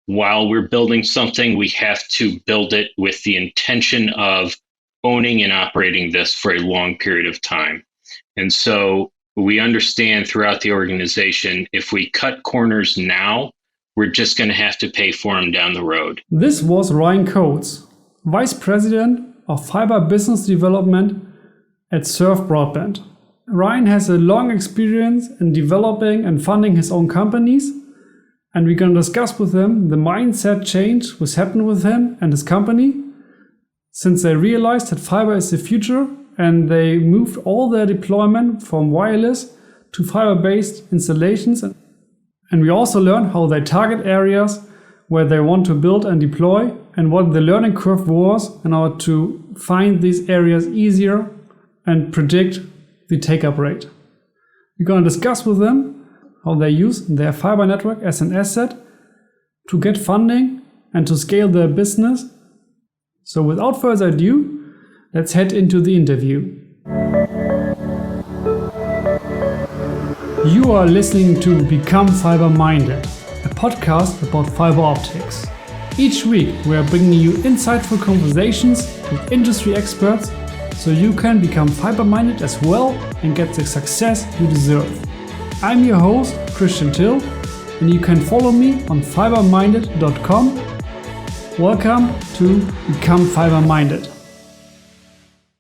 while we're building something, we have to build it with the intention of owning and operating this for a long period of time. And so we understand throughout the organization, if we cut corners now, we're just going to have to pay for them down the road. This was Ryan Coates, Vice President of Fiber Business Development at Surf Broadband. Ryan has a long experience in developing and funding his own companies, and we're going to discuss with him the mindset change which happened with him and his company since they realized that fiber is the future and they moved all their deployment from wireless to fiber-based installations. And we also learn how they target areas where they want to build and deploy and what the learning curve was in order to find these areas easier and predict the take-up rate. We're going to discuss with them how they use their fiber network as an asset to get funding and to scale their business. So without further ado, let's head into the interview. You are listening to Become Fiberminded, a podcast about fiber optics. Each week we are bringing you insightful conversations with industry experts so you can become fiber-minded as well and get the success you deserve. I'm your host, Christian Till, and you can follow me on fiberminded.com. Welcome to Become Fiberminded.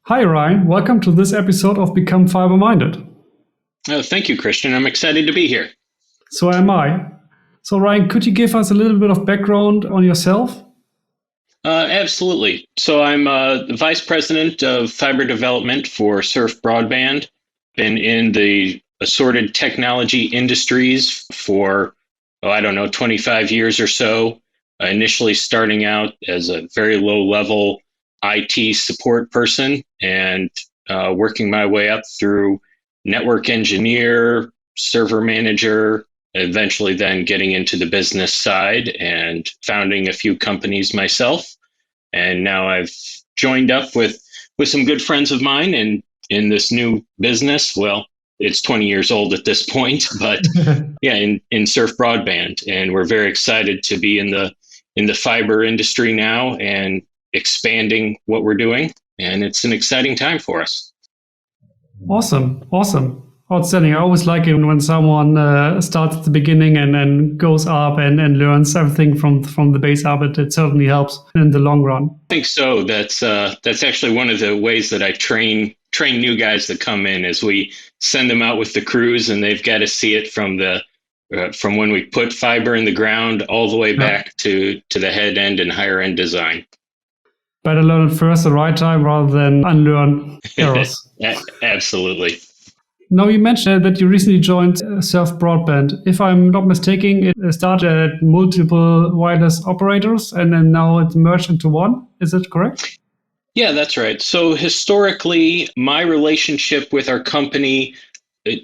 Hi Ryan, welcome to this episode of Become Fiberminded. Thank you, Christian. I'm excited to be here. So am I. So Ryan, could you give us a little bit of background on yourself? Absolutely. So I'm the Vice President of Fiber Development for Surf Broadband. Been in the assorted technology industries for, 25 years or so. Initially starting out as a very low-level IT support person and working my way up through network engineer, server manager, eventually then getting into the business side and founding a few companies myself. And now I've joined up with some good friends of mine in this new business. Well, it's 20 years old at this point, but yeah, in Surf Broadband. And we're very excited to be in the fiber industry now and expanding what we're doing. And it's an exciting time for us. Awesome. Outstanding. I always like it when someone starts at the beginning and then goes up and learns everything from the base up. It certainly helps in the long run. I think so. That's actually one of the ways that I train new guys that come in is we send them out with the crews and they've got to see it from when we put fiber in the ground all the way back to the head end and higher end design. Better learn it first the right time rather than unlearn errors. Absolutely. Now, you mentioned that you recently joined Surf Broadband. If I'm not mistaken, it started at multiple wireless operators and then now it's merged into one. Is it correct? Yeah, that's right. So historically, my relationship with our company,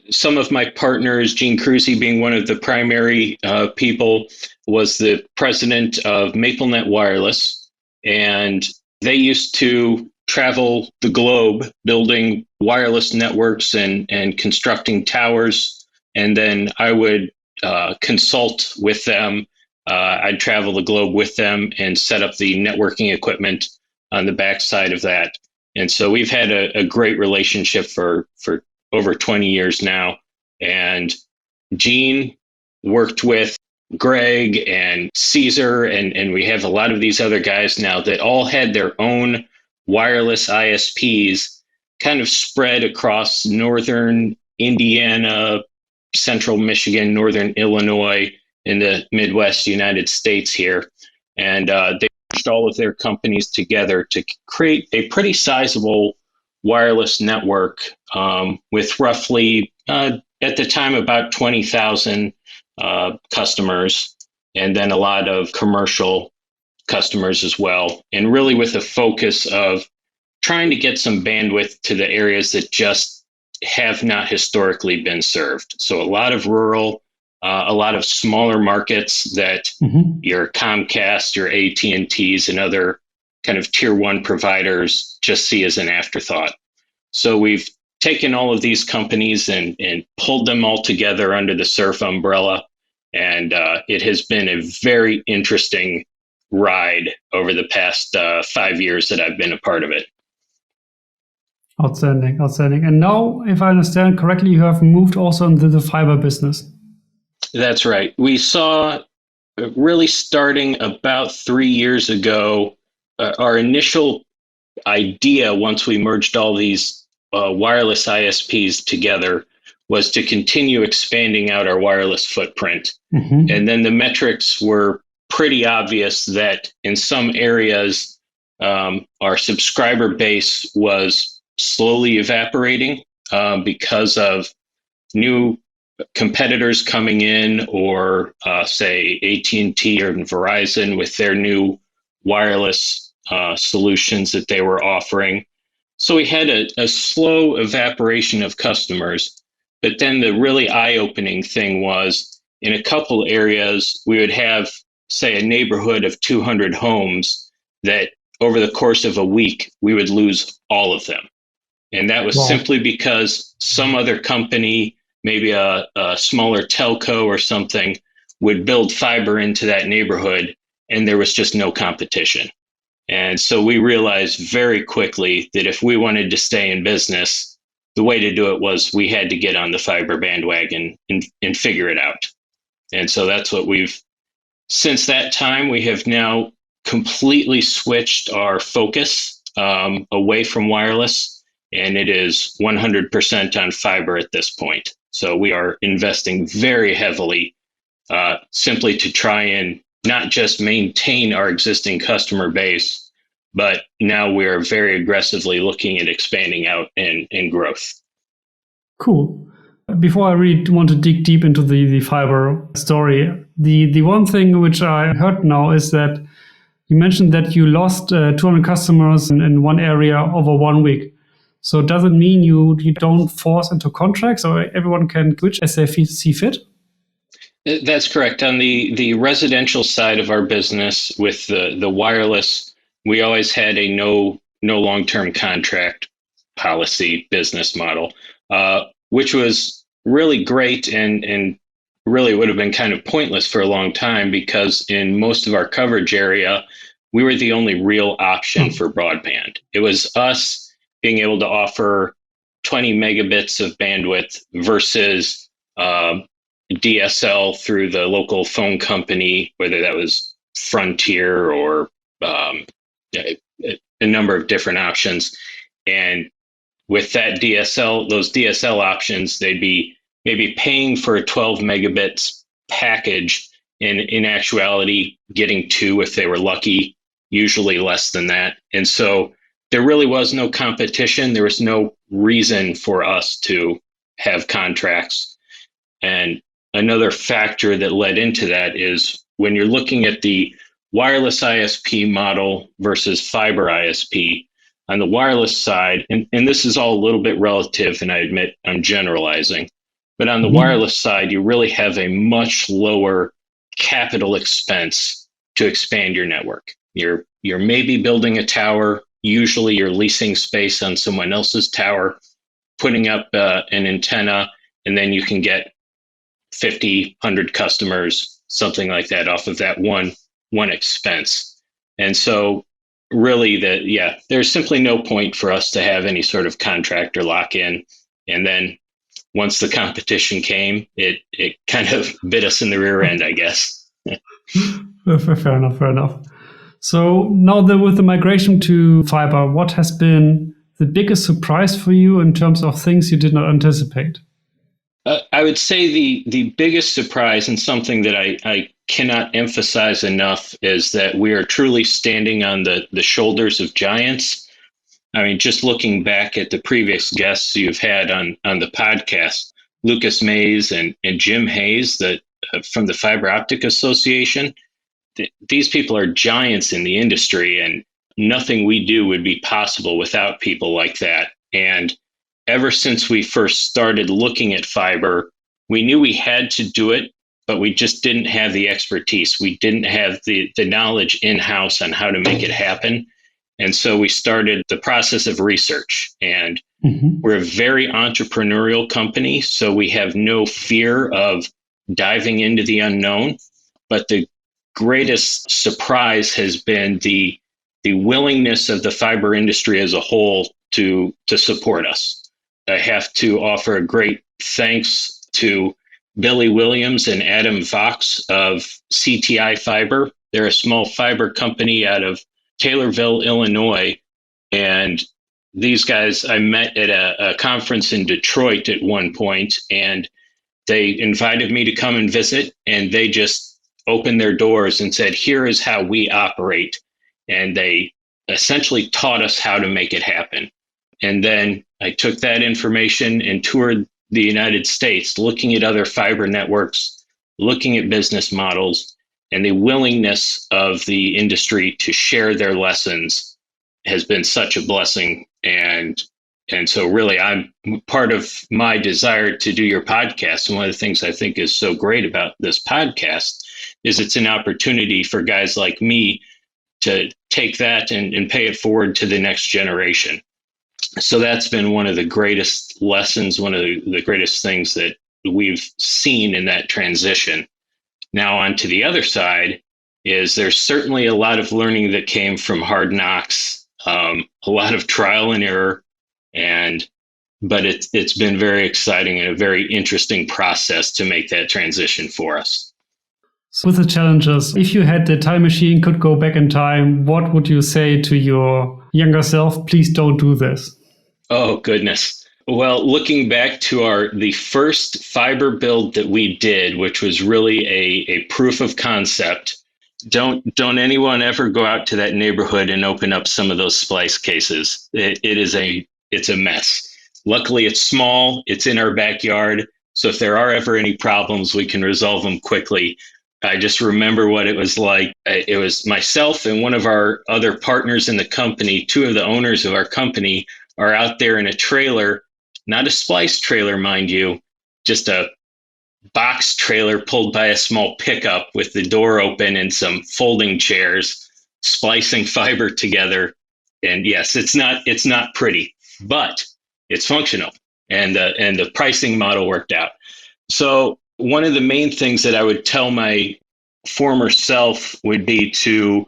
some of my partners, Gene Cruzy being one of the primary people, was the president of MapleNet Wireless. And they used to travel the globe building wireless networks and constructing towers. And then I would consult with them. I'd travel the globe with them and set up the networking equipment on the backside of that. And so we've had a great relationship for over 20 years now. And Gene worked with Greg and Caesar, and we have a lot of these other guys now that all had their own wireless ISPs kind of spread across northern Indiana, central Michigan, northern Illinois, in the Midwest United States here. And they merged all of their companies together to create a pretty sizable wireless network with roughly, at the time, about 20,000 customers, and then a lot of commercial customers as well. And really with a focus of trying to get some bandwidth to the areas that just have not historically been served. So a lot of rural, a lot of smaller markets that your Comcast, your AT&Ts, and other kind of tier one providers just see as an afterthought. So we've taken all of these companies and pulled them all together under the Surf umbrella. And it has been a very interesting ride over the past 5 years that I've been a part of it. Outstanding, outstanding. And now, if I understand correctly, you have moved also into the fiber business. That's right. We saw really starting about 3 years ago, our initial idea once we merged all these wireless ISPs together was to continue expanding out our wireless footprint. Mm-hmm. And then the metrics were pretty obvious that in some areas, our subscriber base was slowly evaporating because of new competitors coming in, or say AT&T or Verizon with their new wireless solutions that they were offering. So we had a slow evaporation of customers. But then the really eye-opening thing was, in a couple areas, we would have, say, a neighborhood of 200 homes that over the course of a week, we would lose all of them. And that was simply because some other company, maybe a smaller telco or something, would build fiber into that neighborhood, and there was just no competition. And so we realized very quickly that if we wanted to stay in business, the way to do it was we had to get on the fiber bandwagon and figure it out. And so that's what since that time, we have now completely switched our focus away from wireless, and it is 100% on fiber at this point. So we are investing very heavily simply to try and not just maintain our existing customer base, but now we're very aggressively looking at expanding out and growth. Cool. Before I really want to dig deep into the fiber story, the one thing which I heard now is that you mentioned that you lost 200 customers in one area over 1 week. So does it mean you don't force into contracts, or everyone can switch as they see fit? That's correct. On the residential side of our business with the wireless, we always had a no long-term contract policy business model, which was really great and really would have been kind of pointless for a long time, because in most of our coverage area, we were the only real option for broadband. It was us being able to offer 20 megabits of bandwidth versus DSL through the local phone company, whether that was Frontier or a number of different options. And with that those DSL options, they'd be maybe paying for a 12 megabits package, and in actuality getting 2 if they were lucky, usually less than that. And so there really was no competition. There was no reason for us to have contracts. And another factor that led into that is when you're looking at the wireless ISP model versus fiber ISP, on the wireless side, and this is all a little bit relative, and I admit I'm generalizing, but on the wireless side, you really have a much lower capital expense to expand your network. You're maybe building a tower. Usually you're leasing space on someone else's tower, putting up an antenna, and then you can get 50, 100 customers, something like that, off of that one expense. And so really there's simply no point for us to have any sort of contract or lock-in. And then once the competition came, it kind of bit us in the rear end, I guess. Fair enough. So now with the migration to fiber, what has been the biggest surprise for you in terms of things you did not anticipate? I would say the biggest surprise, and something that I cannot emphasize enough, is that we are truly standing on the shoulders of giants. I mean, just looking back at the previous guests you've had on the podcast, Lucas Mays and Jim Hayes from the Fiber Optic Association, these people are giants in the industry, and nothing we do would be possible without people like that. And ever since we first started looking at fiber, we knew we had to do it, but we just didn't have the expertise. We didn't have the knowledge in-house on how to make it happen. And so we started the process of research. And we're a very entrepreneurial company, so we have no fear of diving into the unknown. But the greatest surprise has been the willingness of the fiber industry as a whole to support us. I have to offer a great thanks to Billy Williams and Adam Vox of CTI Fiber. They're a small fiber company out of Taylorville, Illinois. And these guys I met at a conference in Detroit at one point, and they invited me to come and visit, and they just opened their doors and said, here is how we operate. And they essentially taught us how to make it happen. And then I took that information and toured the United States, looking at other fiber networks, looking at business models, and the willingness of the industry to share their lessons has been such a blessing. And so really, I'm part of my desire to do your podcast. And one of the things I think is so great about this podcast is it's an opportunity for guys like me to take that and pay it forward to the next generation. So that's been one of the greatest lessons, one of the greatest things that we've seen in that transition. Now on to the other side is there's certainly a lot of learning that came from hard knocks, a lot of trial and error, but it's been very exciting and a very interesting process to make that transition for us. So with the challenges, if you had the time machine, could go back in time, what would you say to your younger self? Please don't do this. Oh, goodness. Well, looking back to the first fiber build that we did, which was really a proof of concept, don't anyone ever go out to that neighborhood and open up some of those splice cases. It's a mess. Luckily, it's small. It's in our backyard. So if there are ever any problems, we can resolve them quickly. I just remember what it was like. It was myself and one of our other partners in the company, two of the owners of our company, are out there in a trailer, not a splice trailer, mind you, just a box trailer pulled by a small pickup with the door open and some folding chairs, splicing fiber together. And yes, it's not pretty, but it's functional, and the pricing model worked out. So one of the main things that I would tell my former self would be to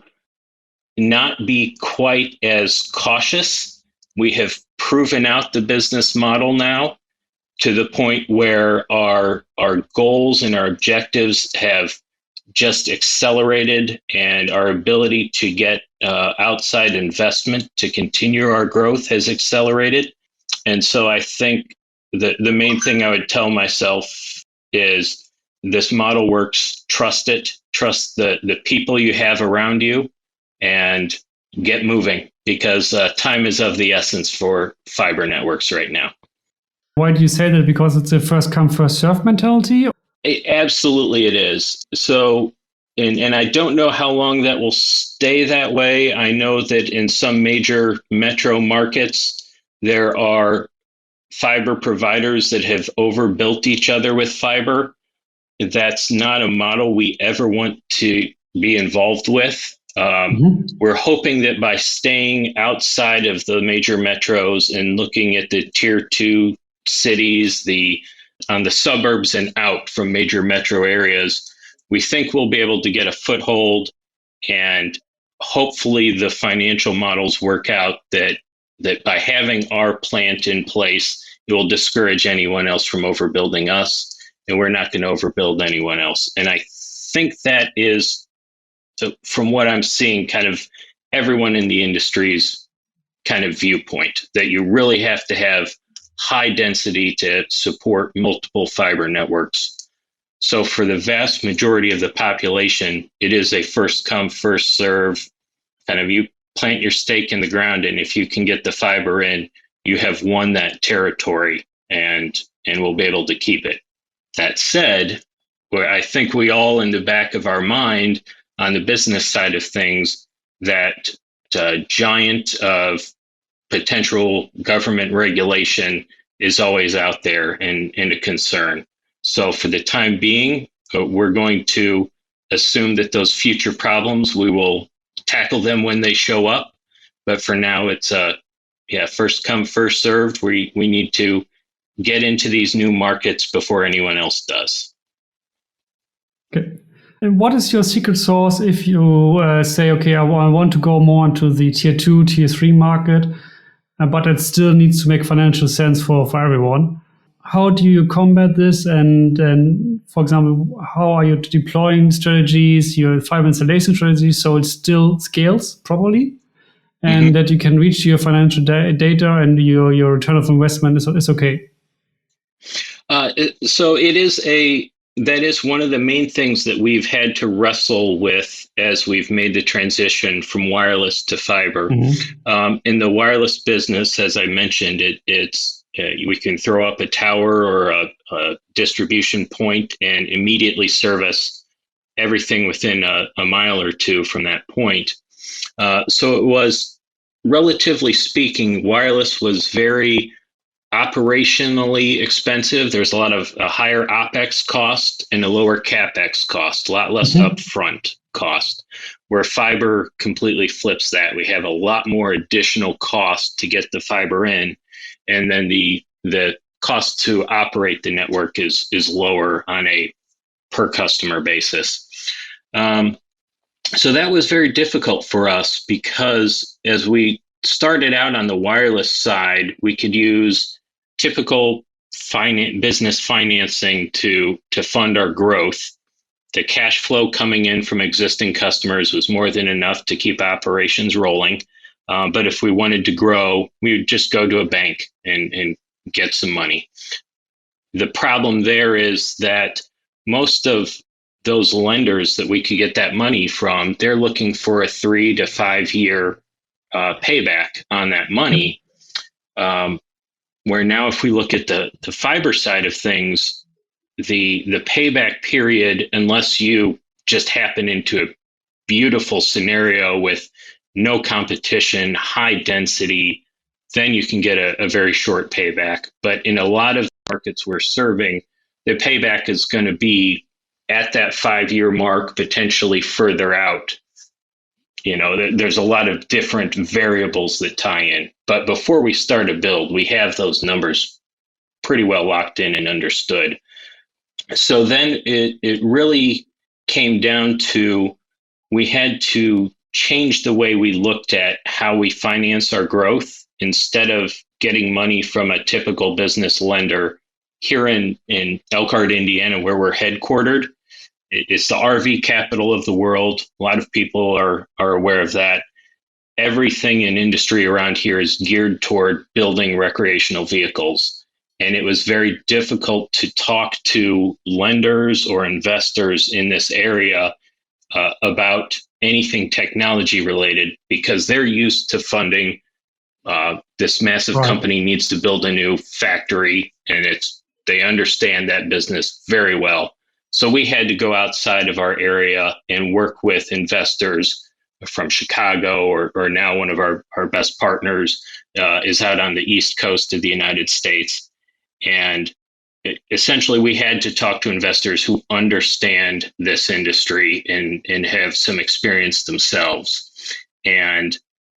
not be quite as cautious. We have proven out the business model now to the point where our goals and our objectives have just accelerated, and our ability to get outside investment to continue our growth has accelerated. And so I think the main thing I would tell myself is this model works, trust it, trust the people you have around you, and get moving, because time is of the essence for fiber networks right now. Why do you say that? Because it's a first come, first serve mentality? Absolutely it is. So, and I don't know how long that will stay that way. I know that in some major metro markets, there are fiber providers that have overbuilt each other with fiber. That's not a model we ever want to be involved with. We're hoping that by staying outside of the major metros and looking at the tier 2 cities, on the suburbs and out from major metro areas, we think we'll be able to get a foothold, and hopefully the financial models work out that by having our plant in place, it will discourage anyone else from overbuilding us, and we're not going to overbuild anyone else. And I think that is, from what I'm seeing, kind of everyone in the industry's kind of viewpoint, that you really have to have high density to support multiple fiber networks. So for the vast majority of the population, it is a first come, first serve, kind of you plant your stake in the ground, and if you can get the fiber in, you have won that territory, and will be able to keep it. That said, where I think we all in the back of our mind on the business side of things, that giant of potential government regulation is always out there and a concern. So for the time being, we're going to assume that those future problems, we will tackle them when they show up. But for now, it's first come, first served. We need to get into these new markets before anyone else does. Okay. And what is your secret sauce if you say, okay, I want to go more into the tier 2, tier 3 market, but it still needs to make financial sense for everyone? How do you combat this? And for example, how are you deploying strategies, your fiber installation strategies, so it still scales properly and that you can reach your financial data and your return of investment is okay? So that is one of the main things that we've had to wrestle with as we've made the transition from wireless to fiber. In the wireless business, as I mentioned, it's we can throw up a tower or a distribution point and immediately service everything within a mile or two from that point. So it was, relatively speaking, wireless was very operationally expensive. There's a lot of a higher OPEX cost and a lower CAPEX cost, a lot less upfront cost, where fiber completely flips that. We have a lot more additional cost to get the fiber in, and then the cost to operate the network is lower on a per customer basis. So that was very difficult for us because as we started out on the wireless side, we could use typical business financing to fund our growth. The cash flow coming in from existing customers was more than enough to keep operations rolling. But if we wanted to grow, we would just go to a bank and get some money. The problem there is that most of those lenders that we could get that money from, they're looking for a 3 to 5 year payback on that money. Where now, if we look at the fiber side of things, the payback period, unless you just happen into a beautiful scenario with no competition, high density, then you can get a very short payback. But in a lot of markets we're serving, the payback is going to be at that 5 year mark, potentially further out. You know, there's a lot of different variables that tie in. But before we start a build, we have those numbers pretty well locked in and understood. So then it really came down to, we had to change the way we looked at how we finance our growth. Instead of getting money from a typical business lender here in Elkhart, Indiana, where we're headquartered. It's the RV capital of the world. A lot of people are aware of that. Everything in industry around here is geared toward building recreational vehicles. And it was very difficult to talk to lenders or investors in this area about anything technology related, because they're used to funding this massive company needs to build a new factory, and they understand that business very well. So we had to go outside of our area and work with investors from Chicago, or now one of our best partners is out on the East Coast of the United States. And essentially, we had to talk to investors who understand this industry and have some experience themselves. And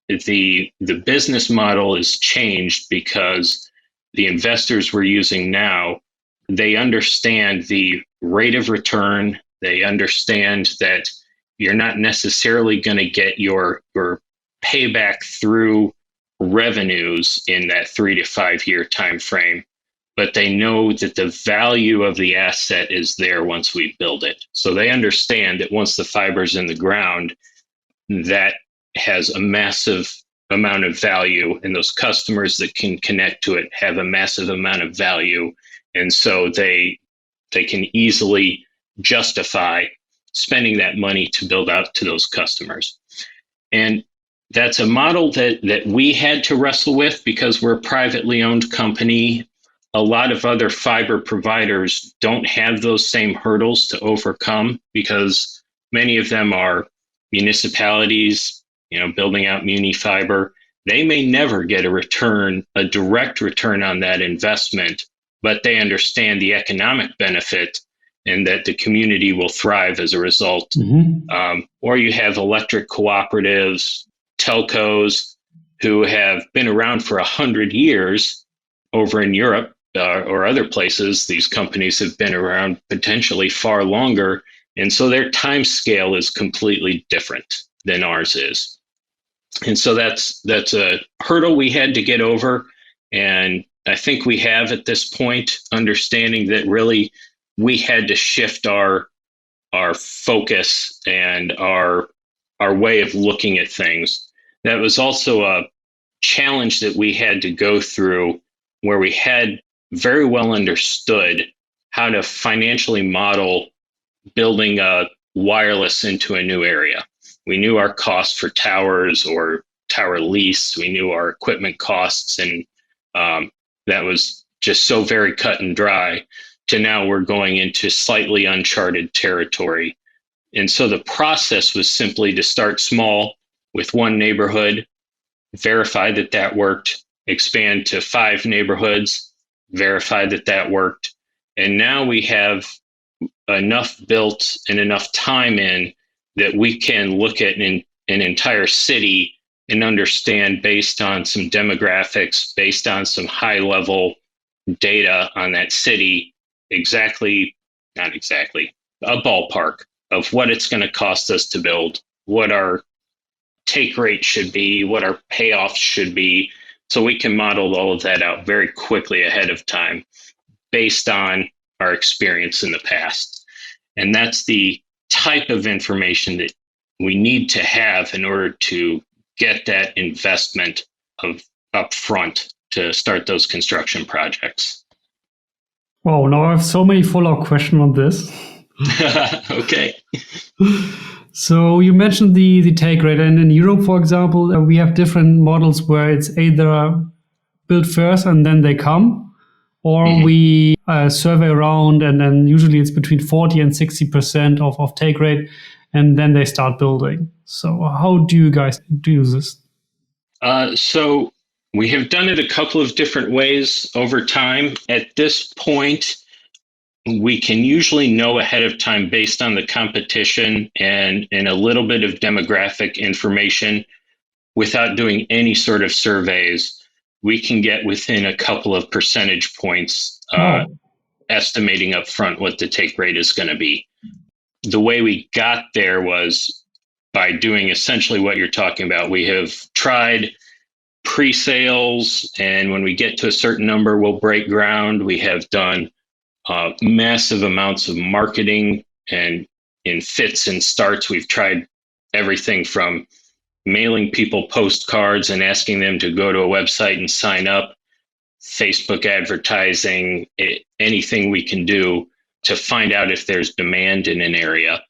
the business model is changed because the investors we're using now, they understand the rate of return. They understand that you're not necessarily going to get your payback through revenues in that 3 to 5 year time frame, but they know that the value of the asset is there once we build it. So they understand that once the fiber's in the ground, that has a massive amount of value, and those customers that can connect to it have a massive amount of value. And so they can easily justify spending that money to build out to those customers. And that's a model that we had to wrestle with because we're a privately owned company. A lot of other fiber providers don't have those same hurdles to overcome because many of them are municipalities, building out muni fiber. They may never get a direct return on that investment, but they understand the economic benefit and that the community will thrive as a result. Or you have electric cooperatives, telcos who have been around for 100 years over in Europe or other places. These companies have been around potentially far longer, And so their time scale is completely different than ours is. And so that's a hurdle we had to get over. And I think we have at this point, understanding that really we had to shift our focus and our way of looking at things. That was also a challenge that we had to go through, where we had very well understood how to financially model building a wireless into a new area. We knew our cost for towers or tower lease. We knew our equipment costs, and that was just so very cut and dry. To now we're going into slightly uncharted territory. And so the process was simply to start small with one neighborhood, verify that that worked, expand to 5 neighborhoods, verify that that worked. And now we have enough built and enough time in that we can look at an entire city and understand, based on some demographics, based on some high level data on that city, not exactly, a ballpark of what it's going to cost us to build, what our take rate should be, what our payoffs should be. So we can model all of that out very quickly ahead of time based on our experience in the past. And that's the type of information that we need to have in order to get that investment of upfront to start those construction projects. Wow, now I have so many follow-up questions on this. Okay. So you mentioned the take rate, and in Europe, for example, we have different models where it's either built first and then they come, or we survey around, and then usually it's between 40 and 60% of take rate, and then they start building. So how do you guys do this? So we have done it a couple of different ways over time. At this point, we can usually know ahead of time, based on the competition and a little bit of demographic information, without doing any sort of surveys. We can get within a couple of percentage points estimating up front what the take rate is going to be. The way we got there was by doing essentially what you're talking about. We have tried pre-sales, and when we get to a certain number, we'll break ground. We have done massive amounts of marketing, and in fits and starts, we've tried everything from mailing people postcards and asking them to go to a website and sign up, Facebook advertising, anything we can do to find out if there's demand in an area.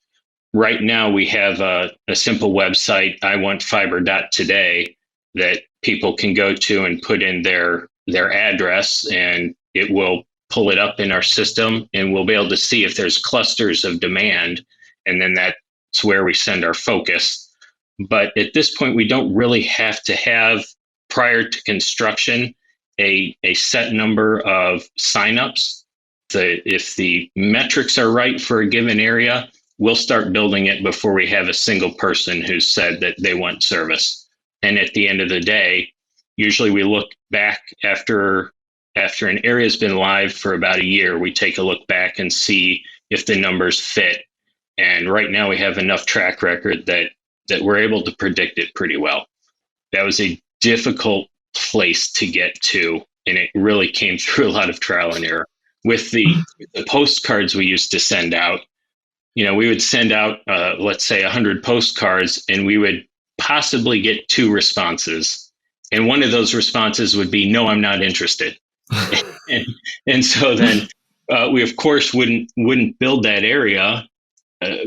Right now, we have a simple website, iwantfiber.today, that people can go to and put in their address, and it will pull it up in our system, and we'll be able to see if there's clusters of demand, and then that's where we send our focus. But at this point, we don't really have to have, prior to construction, a set number of signups. If the metrics are right for a given area, we'll start building it before we have a single person who's said that they want service. And at the end of the day, usually we look back after an area has been live for about a year, we take a look back and see if the numbers fit. And right now we have enough track record that we're able to predict it pretty well. That was a difficult place to get to, and it really came through a lot of trial and error. With the postcards we used to send out, we would send out, let's say 100 postcards, and we would possibly get 2 responses. And one of those responses would be, "No, I'm not interested." and so then we of course wouldn't build that area,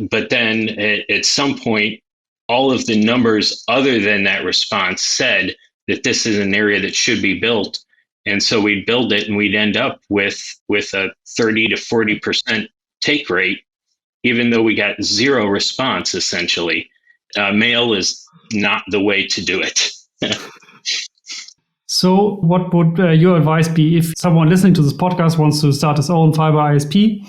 but then at some point, all of the numbers other than that response said that this is an area that should be built, and so we'd build it, and we'd end up with a 30 to 40% take rate, even though we got 0 response. Essentially, mail is not the way to do it. So what would your advice be if someone listening to this podcast wants to start his own fiber ISP?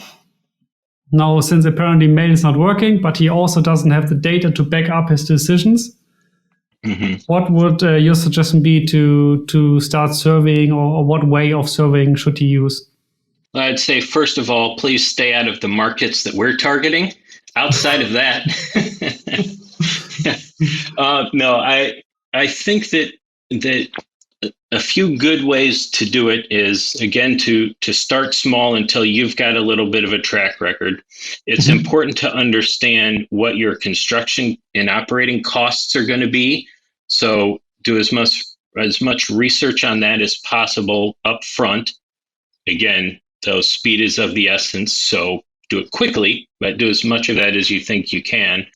Now, since apparently mail is not working, but he also doesn't have the data to back up his decisions, what would your suggestion be to start surveying, or what way of surveying should he use? I'd say, first of all, please stay out of the markets that we're targeting. outside of that, no, I think that a few good ways to do it is, again, to start small until you've got a little bit of a track record. It's important to understand what your construction and operating costs are going to be. So do as much research on that as possible up front. Again, though, speed is of the essence, so do it quickly, but do as much of that as you think you can.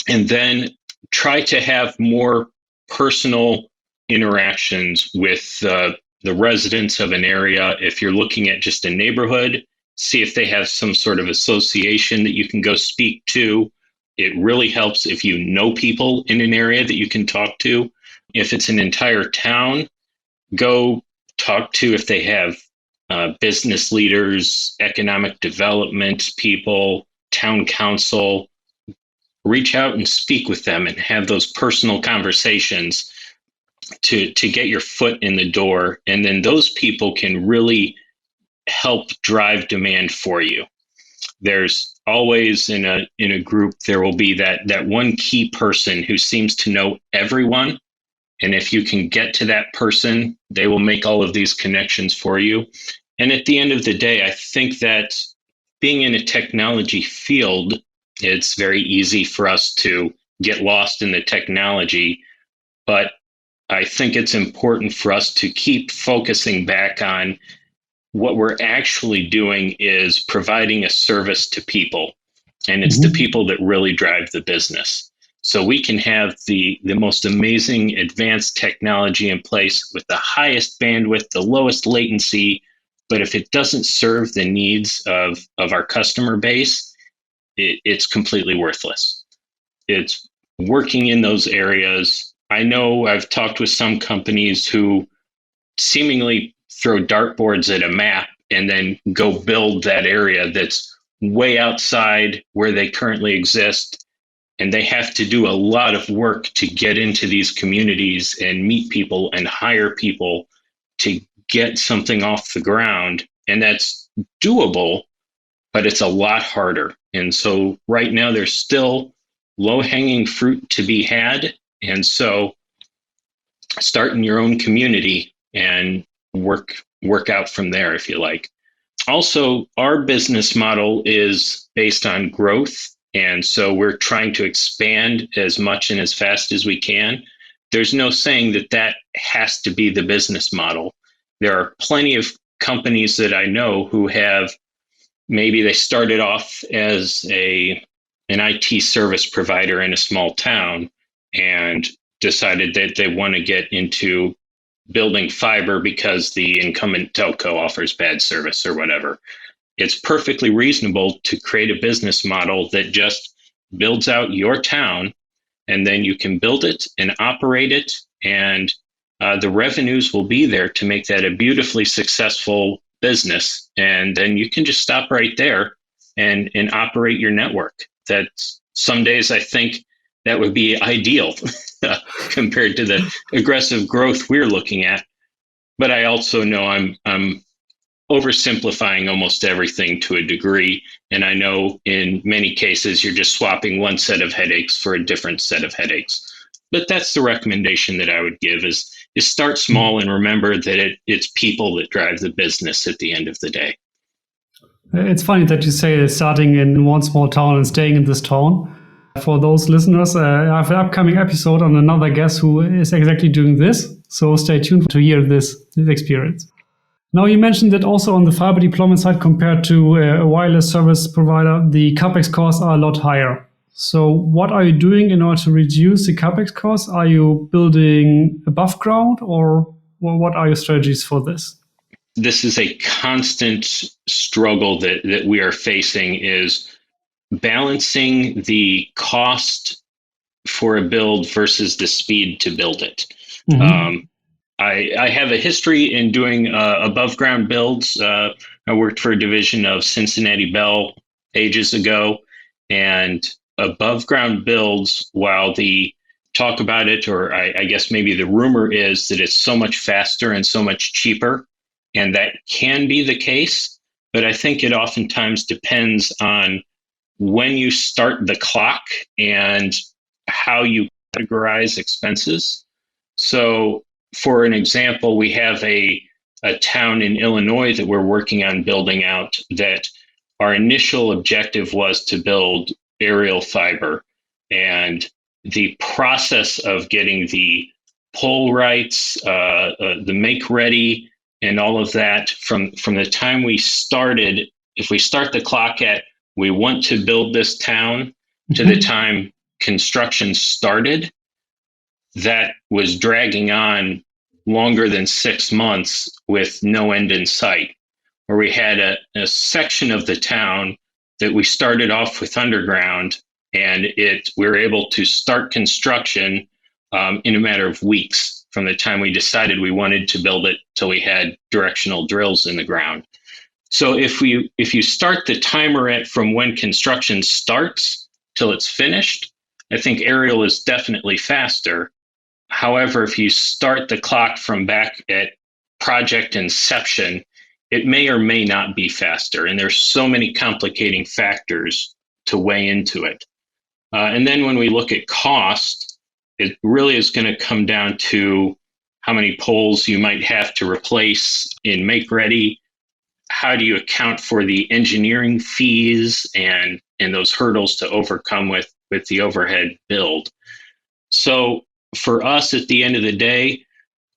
And then try to have more personal interactions with the residents of an area. If you're looking at just a neighborhood, see if they have some sort of association that you can go speak to. It really helps if you know people in an area that you can talk to. If it's an entire town, go talk to if they have business leaders, economic development people, town council. Reach out and speak with them and have those personal conversations to get your foot in the door. And then those people can really help drive demand for you. There's always in a group, there will be that one key person who seems to know everyone. And if you can get to that person, they will make all of these connections for you. And at the end of the day, I think that being in a technology field, it's very easy for us to get lost in the technology. But I think it's important for us to keep focusing back on what we're actually doing is providing a service to people. And it's the people that really drive the business. So we can have the most amazing advanced technology in place with the highest bandwidth, the lowest latency. But if it doesn't serve the needs of our customer base, it's completely worthless. It's working in those areas. I know I've talked with some companies who seemingly throw dartboards at a map and then go build that area that's way outside where they currently exist. And they have to do a lot of work to get into these communities and meet people and hire people to get something off the ground. And that's doable, but it's a lot harder. And so right now there's still low-hanging fruit to be had. And so start in your own community and work out from there if you like. Also, our business model is based on growth. And so we're trying to expand as much and as fast as we can. There's no saying that has to be the business model. There are plenty of companies that I know who have, maybe they started off as an IT service provider in a small town and decided that they want to get into building fiber because the incumbent telco offers bad service or whatever. It's perfectly reasonable to create a business model that just builds out your town, and then you can build it and operate it, and the revenues will be there to make that a beautifully successful business. And then you can just stop right there and operate your network. That some days I think that would be ideal compared to the aggressive growth we're looking at. But I also know I'm oversimplifying almost everything to a degree. And I know in many cases, you're just swapping one set of headaches for a different set of headaches. But that's the recommendation that I would give is start small and remember that it's people that drive the business at the end of the day. It's funny that you say starting in one small town and staying in this town. For those listeners, I have an upcoming episode on another guest who is exactly doing this. So stay tuned to hear this experience. Now, you mentioned that also on the fiber deployment side, compared to a wireless service provider, the CAPEX costs are a lot higher. So what are you doing in order to reduce the CAPEX costs? Are you building above ground, or what are your strategies for this? This is a constant struggle that we are facing, is balancing the cost for a build versus the speed to build it. I have a history in doing above ground builds. I worked for a division of Cincinnati Bell ages ago, and above ground builds, while the talk about it, or I guess maybe the rumor is that it's so much faster and so much cheaper, and that can be the case, but I think it oftentimes depends on when you start the clock and how you categorize expenses. So, for an example, we have a town in Illinois that we're working on building out that our initial objective was to build aerial fiber. And the process of getting the pole rights, the make ready, and all of that from the time we started, if we start the clock at we want to build this town to the time construction started, that was dragging on longer than 6 months with no end in sight, where we had a section of the town that we started off with underground, and we were able to start construction in a matter of weeks from the time we decided we wanted to build it till we had directional drills in the ground. So if you start the timer at from when construction starts till it's finished, I think aerial is definitely faster. However, if you start the clock from back at project inception, it may or may not be faster. And there's so many complicating factors to weigh into it. And then when we look at cost, it really is going to come down to how many poles you might have to replace in make ready. How do you account for the engineering fees and those hurdles to overcome with the overhead build? So for us, at the end of the day,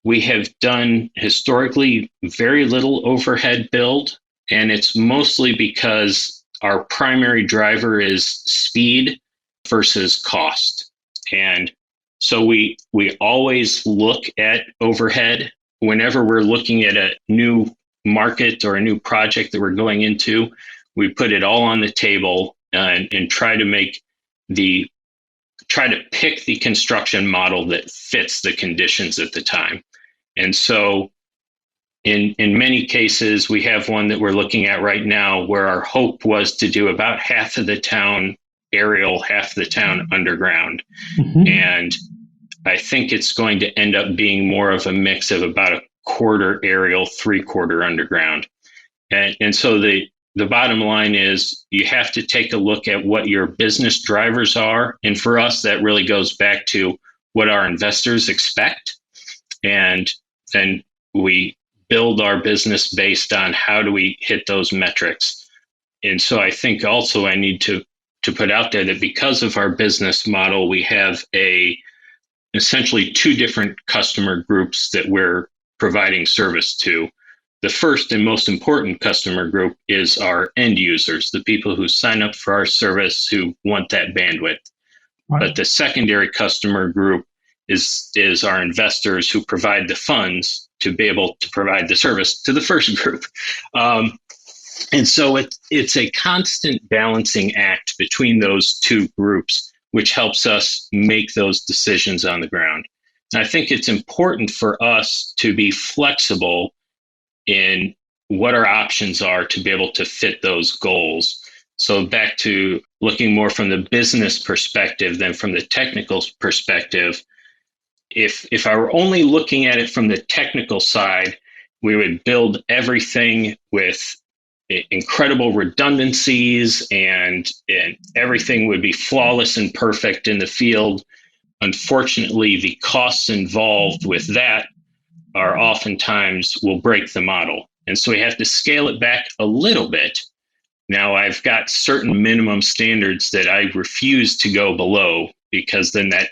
we have done historically very little overhead build, and it's mostly because our primary driver is speed versus cost. And so we always look at overhead whenever we're looking at a new market or a new project that we're going into. We put it all on the table and try to pick the construction model that fits the conditions at the time. And so in many cases, we have one that we're looking at right now where our hope was to do about half of the town aerial, half of the town underground. And I think it's going to end up being more of a mix of about a quarter aerial, 3/4 underground. And so the bottom line is you have to take a look at what your business drivers are. And for us, that really goes back to what our investors expect. And then we build our business based on how do we hit those metrics. And so I think also I need to put out there that because of our business model, we have essentially two different customer groups that we're providing service to. The first and most important customer group is our end users, the people who sign up for our service who want that bandwidth. Right. But the secondary customer group is our investors who provide the funds to be able to provide the service to the first group. And so it's a constant balancing act between those two groups, which helps us make those decisions on the ground. And I think it's important for us to be flexible in what our options are to be able to fit those goals. So back to looking more from the business perspective than from the technical perspective, if I were only looking at it from the technical side, we would build everything with incredible redundancies and everything would be flawless and perfect in the field. Unfortunately, the costs involved with that are oftentimes will break the model. And so we have to scale it back a little bit. Now I've got certain minimum standards that I refuse to go below because then that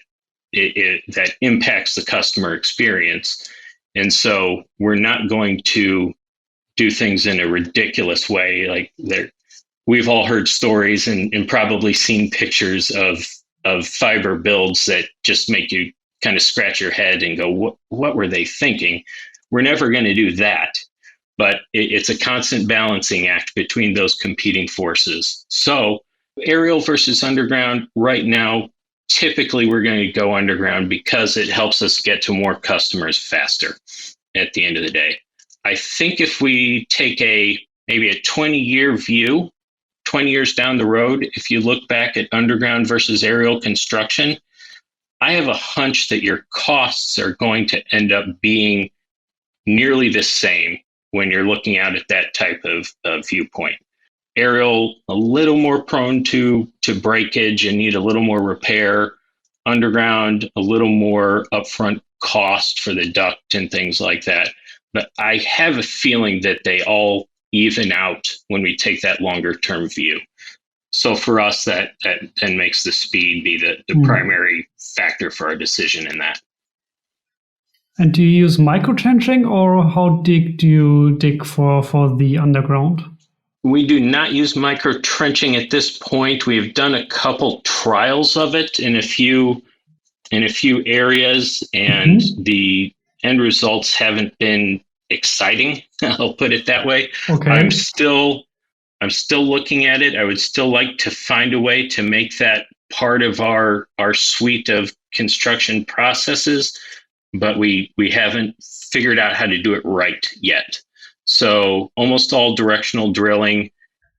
impacts the customer experience. And so we're not going to do things in a ridiculous way. Like we've all heard stories and probably seen pictures of fiber builds that just make you kind of scratch your head and go, what were they thinking? We're never going to do that. But it's a constant balancing act between those competing forces. So aerial versus underground, right now, typically we're going to go underground because it helps us get to more customers faster at the end of the day. I think if we take maybe a 20-year view, 20 years down the road, if you look back at underground versus aerial construction, I have a hunch that your costs are going to end up being nearly the same when you're looking out at that type of viewpoint. aerial a little more prone to breakage and need a little more repair. Underground, a little more upfront cost for the duct and things like that. But I have a feeling that they all even out when we take that longer term view. So for us, that then makes the speed be the primary factor for our decision in that. And do you use micro-trenching, or how deep do you dig for the underground? We do not use micro-trenching at this point. We've done a couple trials of it in a few areas, and the end results haven't been exciting. I'll put it that way. Okay. I'm still looking at it. I would still like to find a way to make that part of our suite of construction processes, but we haven't figured out how to do it right yet. So almost all directional drilling,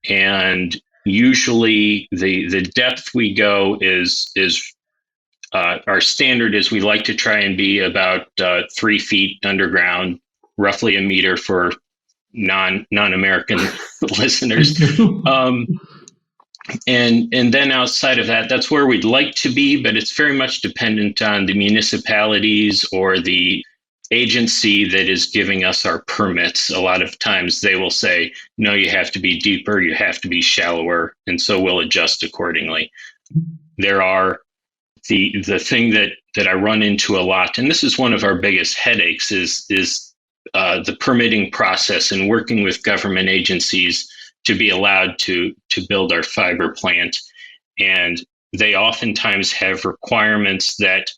and usually the depth we go is our standard is we like to try and be about 3 feet underground, roughly a meter for non-American listeners. And then outside of that, that's where we'd like to be, but it's very much dependent on the municipalities or the agency that is giving us our permits. A lot of times they will say, no, you have to be deeper, you have to be shallower, and so we'll adjust accordingly. There are the thing that I run into a lot, and this is one of our biggest headaches, is the permitting process and working with government agencies to be allowed to build our fiber plant. And they oftentimes have requirements that,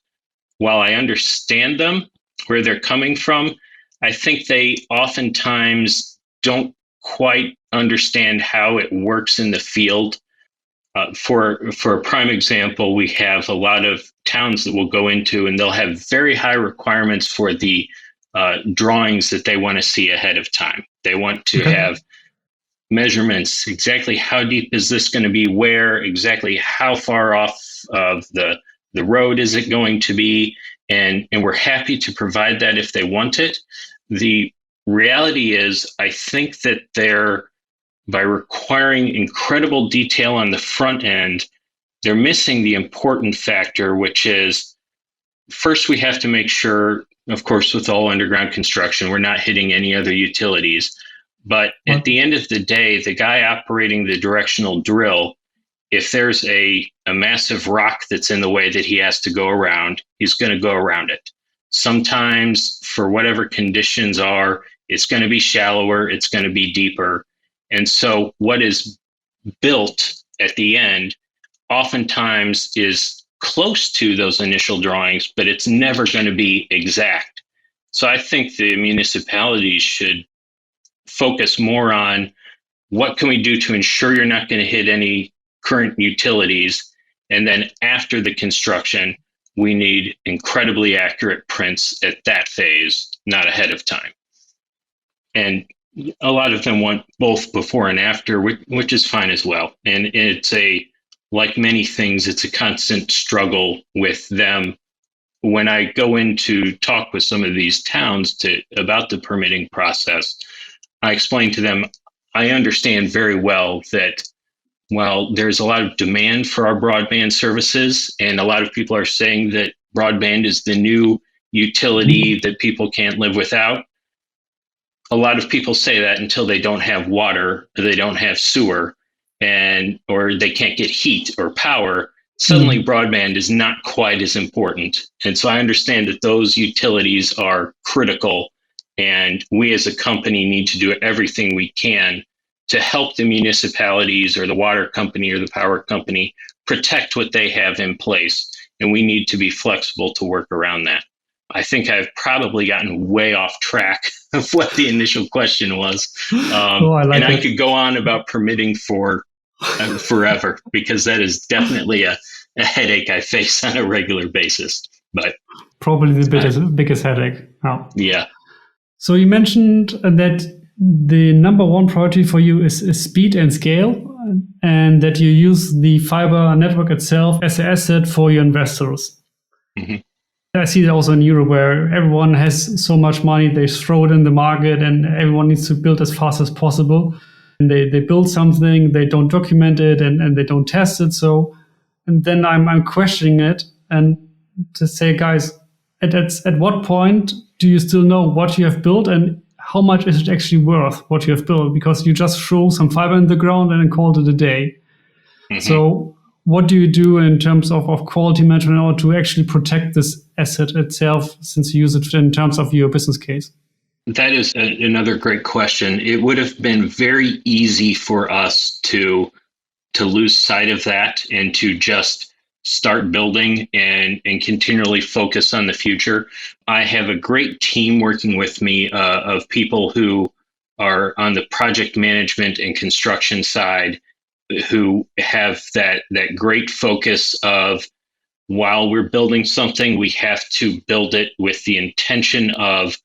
while I understand them, where they're coming from, I think they oftentimes don't quite understand how it works in the field. For a prime example, we have a lot of towns that we'll go into, and they'll have very high requirements for the drawings that they want to see ahead of time. They want to have measurements, exactly how deep is this going to be, where, exactly how far off of the road is it going to be, and we're happy to provide that if they want it. The reality is, I think that by requiring incredible detail on the front end, they're missing the important factor, which is, first we have to make sure, of course, with all underground construction, we're not hitting any other utilities. But at the end of the day, the guy operating the directional drill, if there's a massive rock that's in the way that he has to go around, he's going to go around it. Sometimes, for whatever conditions are, it's going to be shallower, it's going to be deeper. And so what is built at the end oftentimes is close to those initial drawings, but it's never going to be exact. So I think the municipalities should focus more on what can we do to ensure you're not going to hit any current utilities. And then after the construction, we need incredibly accurate prints at that phase, not ahead of time. And a lot of them want both before and after, which is fine as well. And it's like many things, it's a constant struggle with them. When I go in to talk with some of these towns about the permitting process, I explain to them, I understand very well that while there's a lot of demand for our broadband services, and a lot of people are saying that broadband is the new utility that people can't live without, a lot of people say that until they don't have water, or they don't have sewer, or they can't get heat or power. Suddenly broadband is not quite as important. And so I understand that those utilities are critical, and we as a company need to do everything we can to help the municipalities or the water company or the power company protect what they have in place. And we need to be flexible to work around that. I think I've probably gotten way off track of what the initial question was. I could go on about permitting for forever, because that is definitely a headache I face on a regular basis. But probably the biggest headache. Oh. Yeah. So you mentioned that the number one priority for you is speed and scale, and that you use the fiber network itself as an asset for your investors. Mm-hmm. I see that also in Europe, where everyone has so much money, they throw it in the market and everyone needs to build as fast as possible. and they build something, they don't document it, and they don't test it. So, and then I'm questioning it, and to say, guys, at what point do you still know what you have built, and how much is it actually worth what you have built? Because you just throw some fiber in the ground and then called it a day. Mm-hmm. So what do you do in terms of quality management in order to actually protect this asset itself, since you use it in terms of your business case? That is another great question. It would have been very easy for us to lose sight of that and to just start building and continually focus on the future. I have a great team working with me of people who are on the project management and construction side, who have that great focus of, while we're building something, we have to build it with the intention of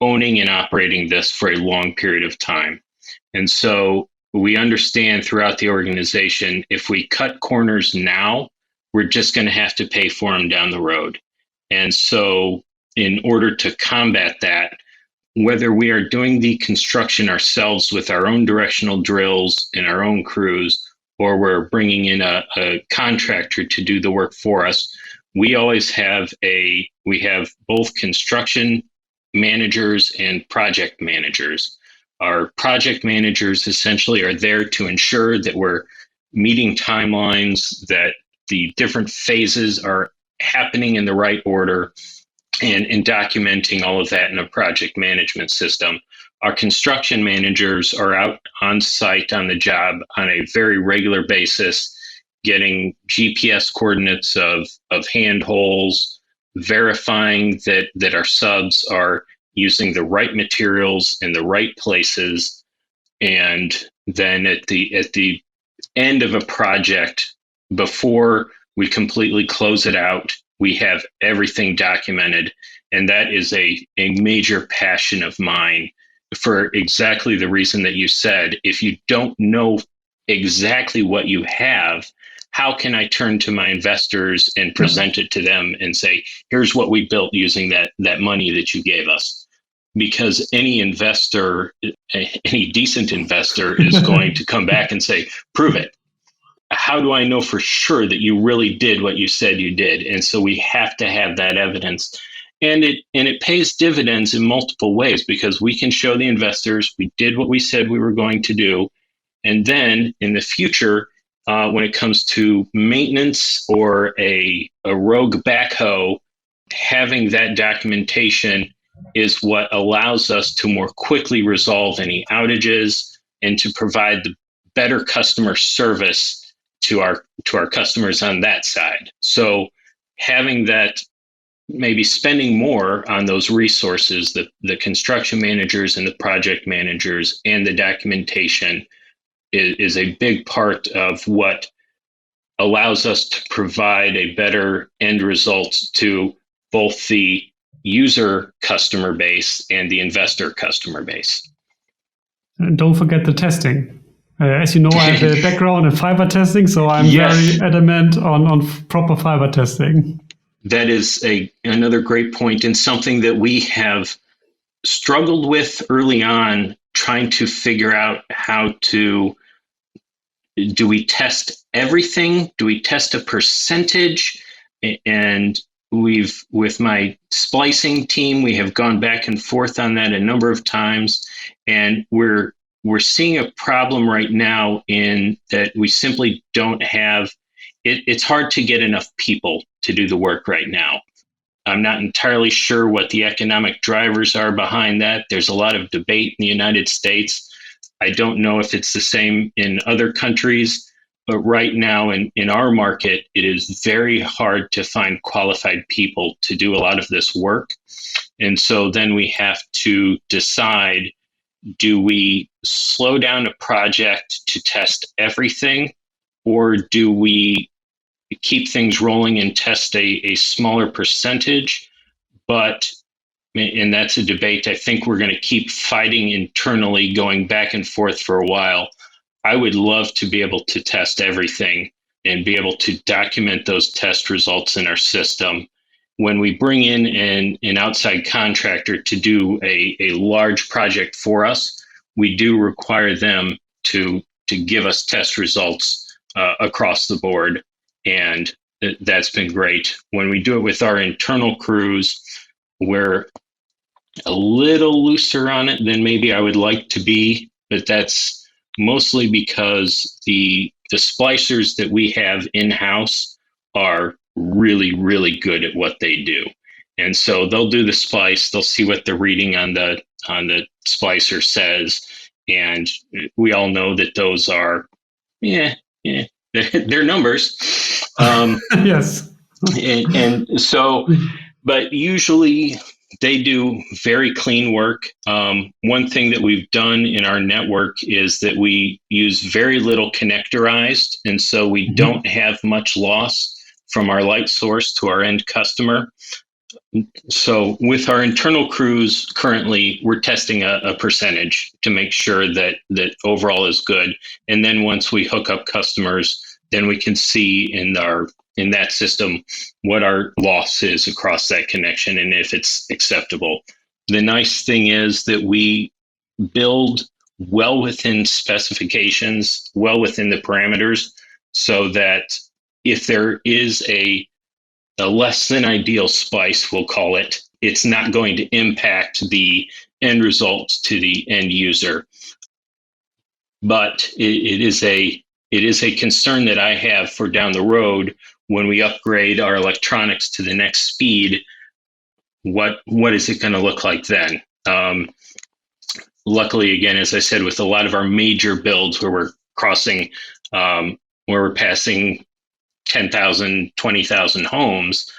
owning and operating this for a long period of time. And so we understand throughout the organization, if we cut corners now, we're just going to have to pay for them down the road. And so in order to combat that, whether we are doing the construction ourselves with our own directional drills and our own crews, or we're bringing in a contractor to do the work for us, we always have both construction managers and project managers. Our project managers essentially are there to ensure that we're meeting timelines, that the different phases are happening in the right order, and documenting all of that in a project management system. Our construction managers are out on site on the job on a very regular basis, getting GPS coordinates of handholds, verifying that our subs are using the right materials in the right places. And then at the end of a project, before we completely close it out, we have everything documented. And that is a major passion of mine, for exactly the reason that you said. If you don't know exactly what you have, how can I turn to my investors and present it to them and say, here's what we built using that money that you gave us? Because any investor, any decent investor, is going to come back and say, prove it. How do I know for sure that you really did what you said you did? And so we have to have that evidence. And it pays dividends in multiple ways, because we can show the investors we did what we said we were going to do. And then in the future, when it comes to maintenance or a rogue backhoe, having that documentation is what allows us to more quickly resolve any outages and to provide the better customer service to our customers on that side. So having that, maybe spending more on those resources, the construction managers and the project managers and the documentation, is a big part of what allows us to provide a better end result to both the user customer base and the investor customer base. And don't forget the testing. As you know, I have a background in fiber testing, so I'm very adamant on proper fiber testing. That is another great point, and something that we have struggled with early on, trying to figure out how to, do we test everything? Do we test a percentage? And with my splicing team, we have gone back and forth on that a number of times, and we're seeing a problem right now in that we simply don't have, it's hard to get enough people to do the work right now. I'm not entirely sure what the economic drivers are behind that. There's a lot of debate in the United States. I don't know if it's the same in other countries, but right now in our market, it is very hard to find qualified people to do a lot of this work. And so then we have to decide, do we slow down a project to test everything, or do we keep things rolling and test a smaller percentage? But, and that's a debate I think we're going to keep fighting internally, going back and forth for a while. I would love to be able to test everything and be able to document those test results in our system. When we bring in an outside contractor to do a large project for us, we do require them to give us test results across the board, and that's been great. When we do it with our internal crews, we're a little looser on it than maybe I would like to be, but that's mostly because the splicers that we have in-house are really, really good at what they do. And so they'll do the splice, they'll see what the reading on the splicer says, and we all know that those are, they're numbers. Yes. And so, but usually they do very clean work. One thing that we've done in our network is that we use very little connectorized, and so we don't have much loss from our light source to our end customer. So with our internal crews currently, we're testing a percentage to make sure that overall is good. And then once we hook up customers, then we can see in that system what our loss is across that connection and if it's acceptable. The nice thing is that we build well within specifications, well within the parameters, so that if there is a less than ideal splice, we'll call it, it's not going to impact the end results to the end user. But it is a concern that I have for down the road when we upgrade our electronics to the next speed. What is it going to look like then? Luckily, again, as I said, with a lot of our major builds where we're crossing, where we're passing 10,000, 20,000 homes,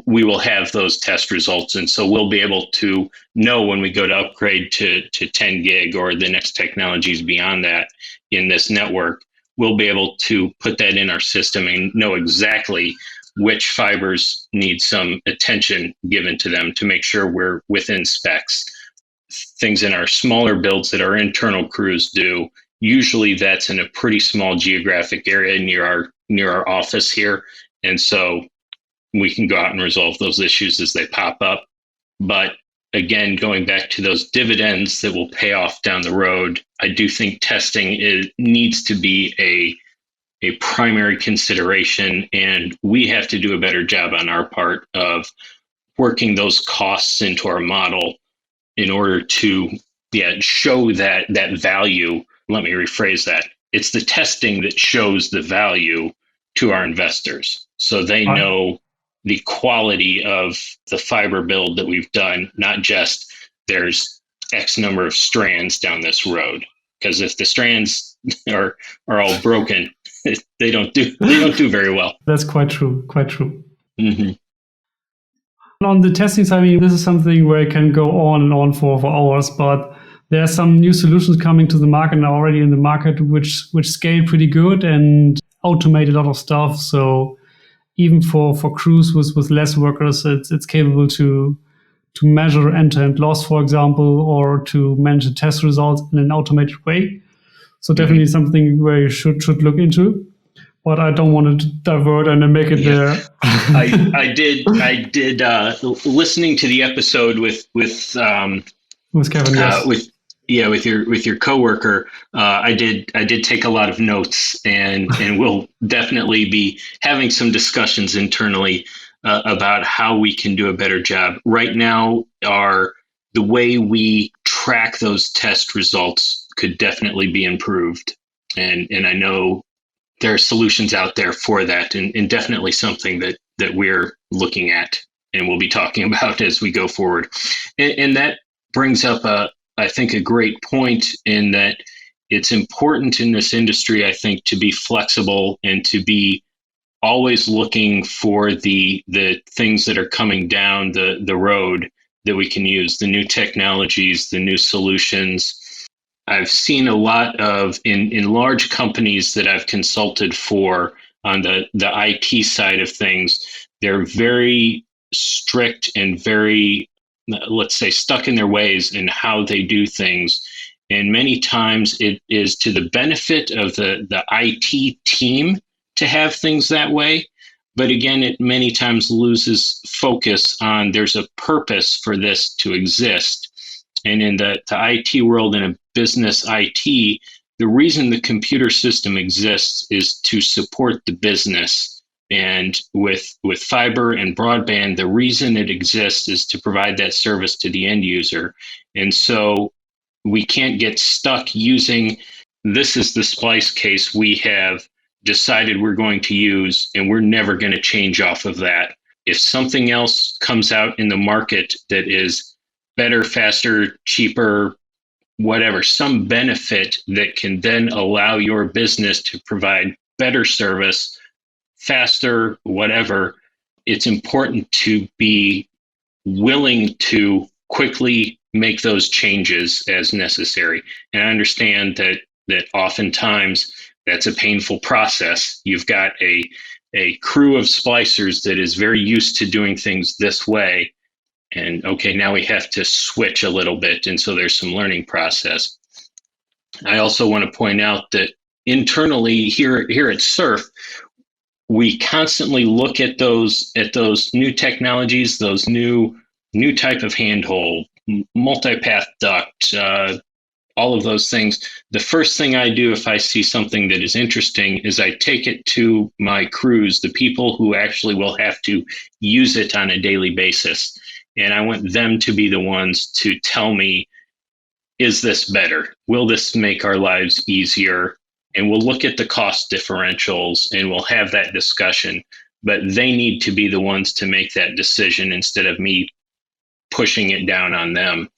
we will have those test results. And so we'll be able to know when we go to upgrade to 10 gig or the next technologies beyond that in this network, we'll be able to put that in our system and know exactly which fibers need some attention given to them to make sure we're within specs. Things in our smaller builds that our internal crews do, usually that's in a pretty small geographic area near our office here. And so we can go out and resolve those issues as they pop up. But again, going back to those dividends that will pay off down the road, I do think testing needs to be a primary consideration, and we have to do a better job on our part of working those costs into our model in order to show that value. Let me rephrase that. It's the testing that shows the value to our investors, so they know the quality of the fiber build that we've done, not just there's X number of strands down this road. Because if the strands are all broken, they don't do very well. That's quite true. Quite true. Mm-hmm. On the testing side, I mean, this is something where it can go on and on for hours, but there are some new solutions coming to the market now, already in the market, which scale pretty good and automate a lot of stuff. So even for crews with less workers, it's capable to measure end-to-end loss, for example, or to manage the test results in an automated way. So definitely something where you should look into. But I don't want to divert and make it there. I did listening to the episode with Kevin, yes. with your coworker. I did take a lot of notes, and we'll definitely be having some discussions internally about how we can do a better job. Right now, the way we track those test results could definitely be improved, and I know there are solutions out there for that, and definitely something that we're looking at and we'll be talking about as we go forward. And that brings up I think a great point in that it's important in this industry, I think, to be flexible and to be always looking for the things that are coming down the road that we can use, the new technologies, the new solutions. I've seen a lot of in large companies that I've consulted for on the IT side of things, they're very strict and very, let's say, stuck in their ways in how they do things. And many times it is to the benefit of the IT team to have things that way. But again, it many times loses focus on there's a purpose for this to exist. And in the IT world, in a business IT, the reason the computer system exists is to support the business. And with fiber and broadband, the reason it exists is to provide that service to the end user. And so we can't get stuck using, this is the splice case we have decided we're going to use, and we're never going to change off of that. If something else comes out in the market that is better, faster, cheaper, whatever, some benefit that can then allow your business to provide better service, faster, whatever, it's important to be willing to quickly make those changes as necessary. And I understand that oftentimes that's a painful process. You've got a crew of splicers that is very used to doing things this way. And okay, now we have to switch a little bit. And so there's some learning process. I also want to point out that internally here at SURF, we constantly look at those new technologies, those new type of handhold, multipath duct, all of those things. The first thing I do if I see something that is interesting is I take it to my crews, the people who actually will have to use it on a daily basis. And I want them to be the ones to tell me, is this better? Will this make our lives easier? And we'll look at the cost differentials and we'll have that discussion. But they need to be the ones to make that decision instead of me pushing it down on them.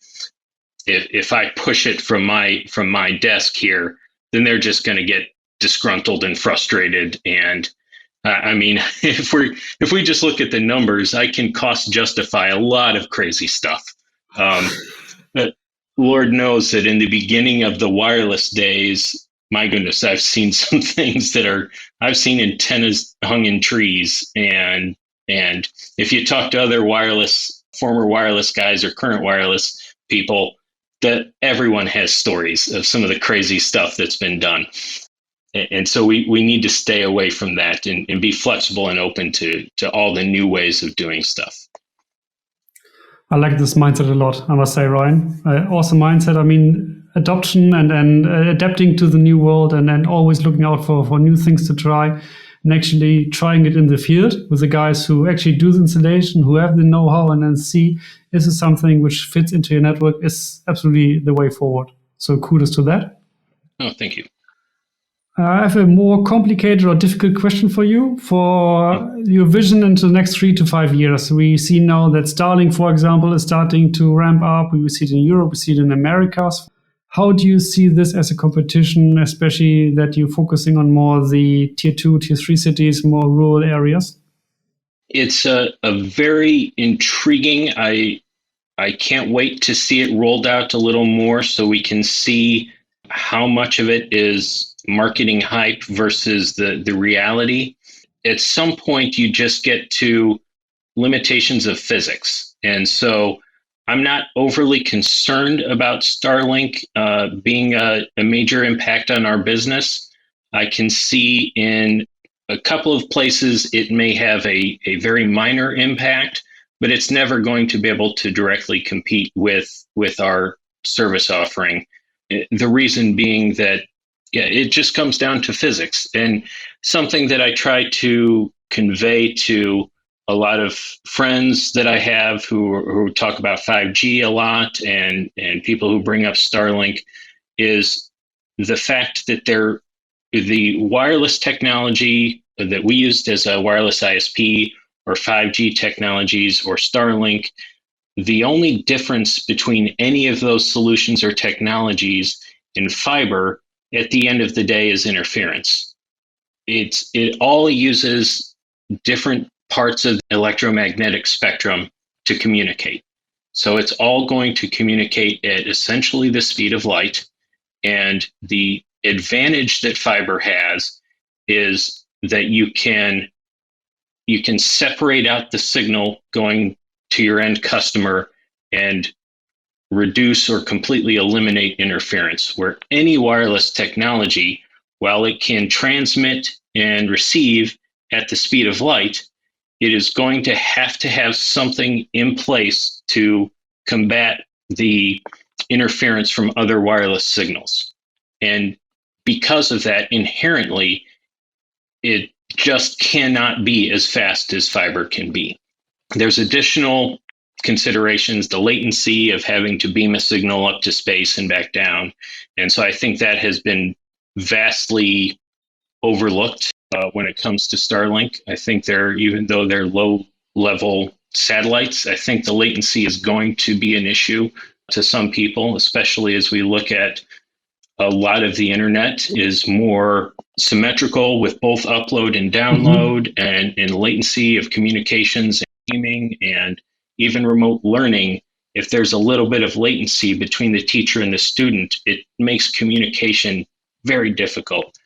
If I push it from my desk here, then they're just going to get disgruntled and frustrated. And I mean, if we just look at the numbers, I can cost justify a lot of crazy stuff. But Lord knows that in the beginning of the wireless days, my goodness, I've seen some things I've seen antennas hung in trees. And if you talk to other former wireless guys or current wireless people, that everyone has stories of some of the crazy stuff that's been done. And so we need to stay away from that and be flexible and open to all the new ways of doing stuff. I like this mindset a lot, I must say, Ryan. Awesome mindset. I mean, adoption and adapting to the new world and always looking out for new things to try and actually trying it in the field with the guys who actually do the installation, who have the know-how, and then see, is this something which fits into your network, is absolutely the way forward. So kudos to that. Oh, thank you. I have a more complicated or difficult question for you for your vision into the next 3 to 5 years. We see now that Starlink, for example, is starting to ramp up. We see it in Europe, we see it in Americas. How do you see this as a competition, especially that you're focusing on more the tier 2, tier 3 cities, more rural areas? It's a very intriguing. I can't wait to see it rolled out a little more so we can see how much of it is marketing hype versus the reality. At some point, you just get to limitations of physics. And so I'm not overly concerned about Starlink being a major impact on our business. I can see in a couple of places it may have a very minor impact, but it's never going to be able to directly compete with our service offering. The reason being that, it just comes down to physics. And something that I try to convey to a lot of friends that I have who talk about 5G a lot and people who bring up Starlink is the fact that the wireless technology that we used as a wireless ISP or 5G technologies or Starlink, the only difference between any of those solutions or technologies in fiber at the end of the day is interference. It all uses different parts of the electromagnetic spectrum to communicate. So it's all going to communicate at essentially the speed of light. And the advantage that fiber has is that you can separate out the signal going to your end customer and reduce or completely eliminate interference, where any wireless technology, while it can transmit and receive at the speed of light, it is going to have something in place to combat the interference from other wireless signals. And because of that, inherently, it just cannot be as fast as fiber can be. There's additional considerations, the latency of having to beam a signal up to space and back down. And so I think that has been vastly overlooked when it comes to Starlink. I think even though they're low-level satellites, I think the latency is going to be an issue to some people, especially as we look at a lot of the internet is more symmetrical with both upload and download, and latency of communications and gaming and even remote learning. If there's a little bit of latency between the teacher and the student, it makes communication very difficult.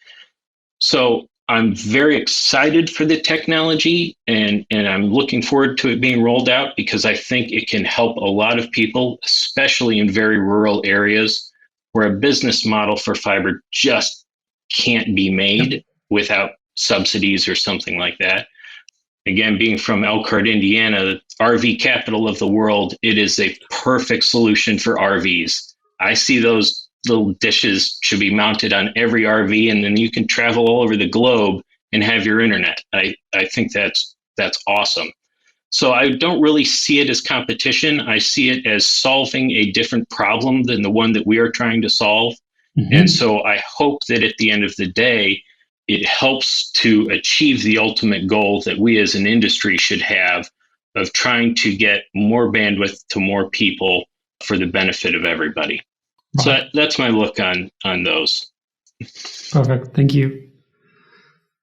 So I'm very excited for the technology, and I'm looking forward to it being rolled out because I think it can help a lot of people, especially in very rural areas where a business model for fiber just can't be made without subsidies or something like that. Again, being from Elkhart, Indiana, the RV capital of the world, it is a perfect solution for RVs. I see those little dishes should be mounted on every RV, and then you can travel all over the globe and have your internet. I think that's awesome. So I don't really see it as competition. I see it as solving a different problem than the one that we are trying to solve. And so I hope that at the end of the day, it helps to achieve the ultimate goal that we as an industry should have of trying to get more bandwidth to more people for the benefit of everybody. Right. So that's my look on those. Perfect. Thank you.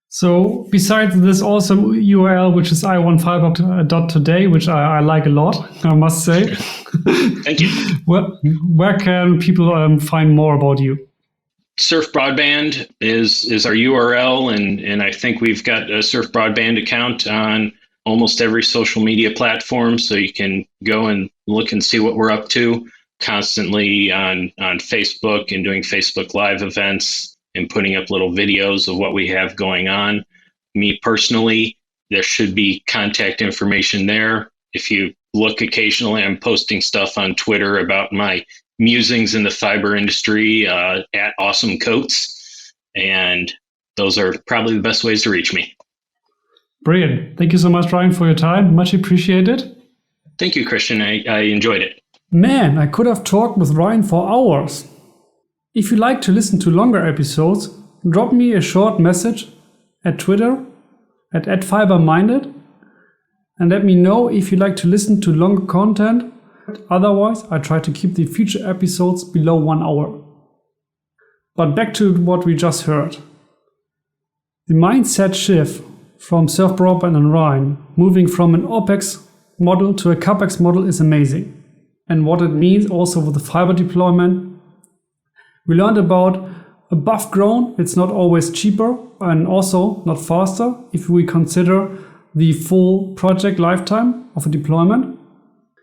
So besides this awesome URL, which is i1fiber.today, which I like a lot, I must say. Thank you. Where can people find more about you? Surf Broadband is our URL, and I think we've got a Surf Broadband account on almost every social media platform, so you can go and look and see what we're up to constantly on Facebook and doing Facebook Live events and putting up little videos of what we have going on. Me personally, there should be contact information there. If you look occasionally, I'm posting stuff on Twitter about my musings in the fiber industry at Awesome Coats, and those are probably the best ways to reach me. Brilliant. Thank you so much, Ryan, for your time. Much appreciated. Thank you, Christian. I enjoyed it. Man, I could have talked with Ryan for hours. If you like to listen to longer episodes, drop me a short message at Twitter at @FiberMinded and let me know if you like to listen to longer content. Otherwise, I try to keep the future episodes below 1 hour. But back to what we just heard. The mindset shift from Surf Broadband and Ryan, moving from an OPEX model to a CAPEX model, is amazing. And what it means also with the fiber deployment. We learned about above ground, it's not always cheaper and also not faster if we consider the full project lifetime of a deployment.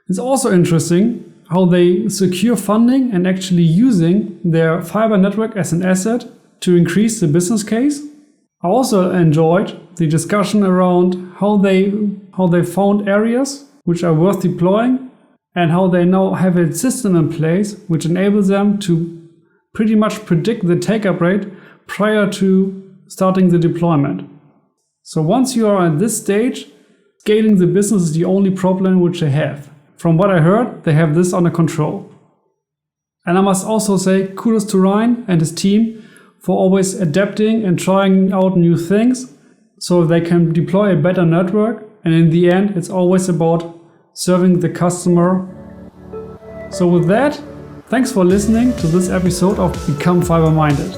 It's also interesting how they secure funding and actually using their fiber network as an asset to increase the business case. I also enjoyed the discussion around how they found areas which are worth deploying and how they now have a system in place which enables them to pretty much predict the take-up rate prior to starting the deployment. So once you are at this stage, scaling the business is the only problem which they have. From what I heard, they have this under control. And I must also say kudos to Ryan and his team for always adapting and trying out new things so they can deploy a better network. And in the end, it's always about serving the customer. So with that, thanks for listening to this episode of Become Fiberminded.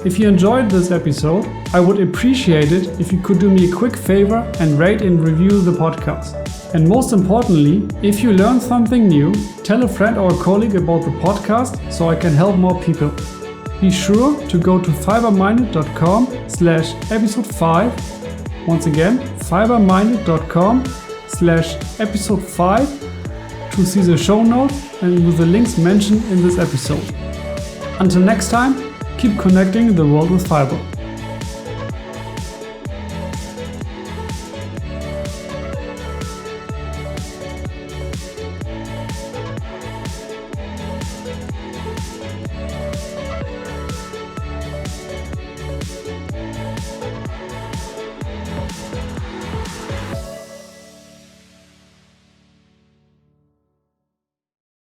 If you enjoyed this episode, I would appreciate it if you could do me a quick favor and rate and review the podcast. And most importantly, if you learned something new, tell a friend or a colleague about the podcast so I can help more people. Be sure to go to fiberminded.com/episode 5. Once again, fiberminded.com/episode 5 to see the show notes and with the links mentioned in this episode. Until next time, keep connecting the world with fiber.